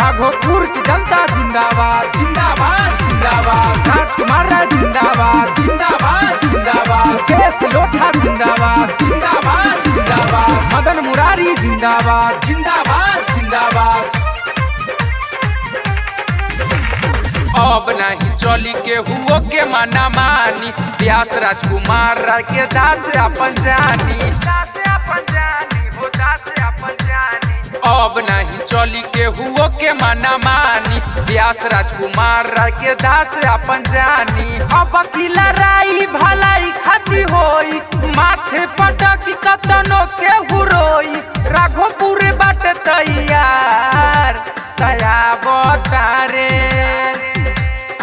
राघोपुर की जनता जिंदाबाद जिंदाबाद जिंदाबाद। राजकुमार राय जिंदाबाद जिंदाबाद जिंदाबाद। मुकेश लोथा जिंदाबाद जिंदाबाद जिंदाबाद। मदन मुरारी जिंदाबाद जिंदाबाद जिंदाबाद। अब नहीं चली के हुओ के मना मानी, व्यास राजकुमार राय के दास अपन जानी, दास अपन जानी हो दास अपन जानी। अब नहीं चली के हुओ के मना मानी, व्यास राजकुमार राय के दास अपन जानी। अब की लड़ाई भलाई खाती होई, माथे पटक कतनो के हुरोई। राघोपुर बाट तैयार तया बतारे,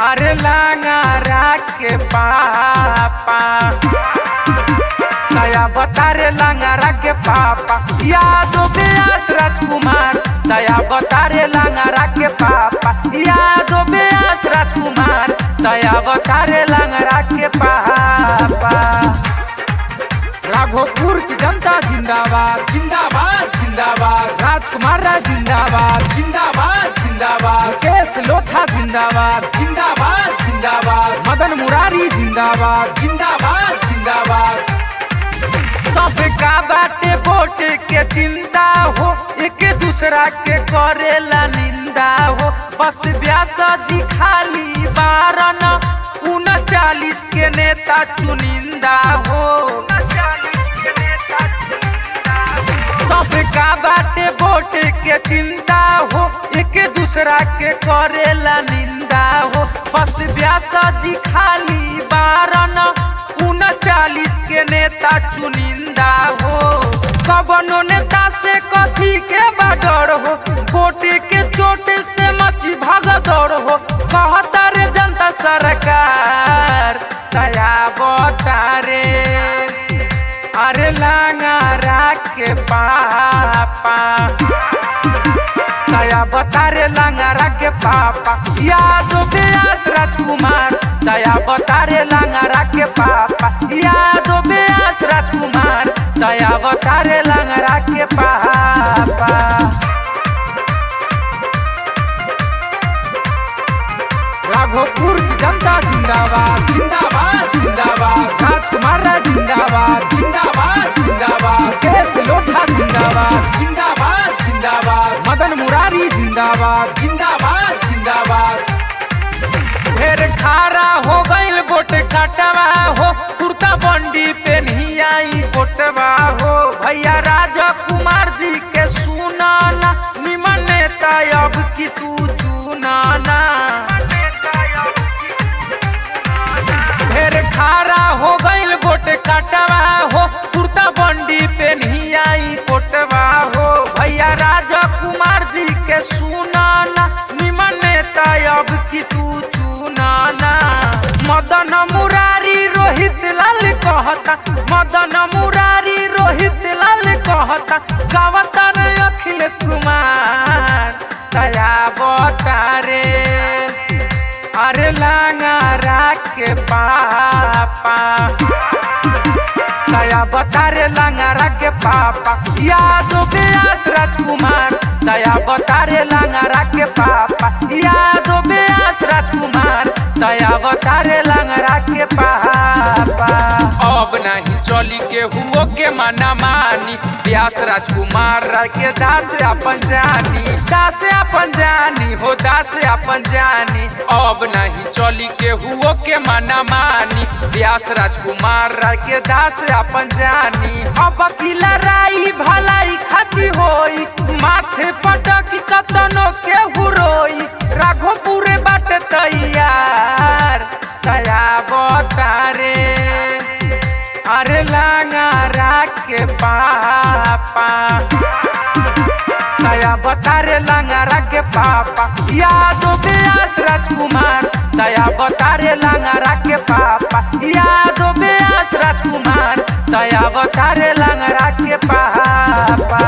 अरे लांगारा के पापा दया बतारे लांगारा के पापा। यादव व्यास राजकुमार दया बतारे लांगारा के पापा। यादव व्यास राजकुमार दया बतारे लांगारा के पापा। राघोपुर की जनता जिंदाबाद जिंदाबाद जिंदाबाद। राजकुमार राय जिंदाबाद जिंदाबाद जिंदाबाद। मुकेश लोथा जिंदाबाद जिंदाबाद जिंदाबाद। मदन मुरारी जिंदाबाद जिंदाबाद जिंदाबाद। सबका बाटे वोट के चिंता हो, एक दूसरा के करेला निंदा हो। बस व्यास जी खाली 39 के नेता चुनिंदा हो। सबका बाटे वोट के चिंता हो, एक दूसरा के करेला निंदा हो। बस व्यास जी खाली 39 के नेता चुनिंदा हो। कवनो नेता से कथी के बडर हो, वोट के चोट से मची भगदड़ हो। कहता रे जनता सरकार दया बतारे, अरे लांगारा के पापा दया बतारे लांगारा के पापा। यादव व्यास राजकुमार दया बतारे लांगारा के पापा। यादव व्यास राजकुमार दया बतारे लांगारा के पापा। राघोपुर की जनता जिंदाबाद जिंदाबाद जिंदाबाद। राजकुमार राय जिंदाबाद जिंदाबाद जिंदाबाद। मुकेश लोथा जिंदाबाद जिंदाबाद जिंदाबाद। मदन मुरारी जिंदाबाद जिंदाबाद जिंदाबाद। ढेर खारा हो गईल वोट काटवा हो, कुर्ता बंडी पे नहीं आई वोटवा हो। भैया राजकुमार जी के सुनाना, निमन नेता अब की तू चुनाना। ढेर खारा हो गईल वोट काटवा हो, कुर्ता बंडी पे नहीं आई वोटवा हो। भैया राजकुमार जी के सुनाना, निमन नेता अब की तू चुनाना। मदन मुरारी रोहित लाल कहता, मदन मुरारी रोहित लाल कहता। गावता रे अखिलेश कुमार दया बतारे, अरे लांगारा के पापा दया बतारे लांगारा के पापा। यादव व्यास राजकुमार दया बतारे लांगारा के पापा। यादव व्यास राजकुमार दया बतारे लांगारा के पापा। अब नहीं चली के हुओ के मना मानी, व्यास राजकुमार राय के दास अपन जानी, दास अपन जानी हो दास अपन जानी। अब नहीं चली के हुओ के मना मानी, व्यास राजकुमार राय के दास अपन जानी। अब की लड़ाई भलाई खाती होई, माथे पटक कतनो के हुरोई। राघोपुर बाट तैयार दया बतारे, अरे लांगारा के पापा दया बतारे लांगारा के पापा। यादव व्यास राजकुमार दया बतारे लांगारा के पापा। यादव व्यास राजकुमार दया बतारे लांगारा के पापा।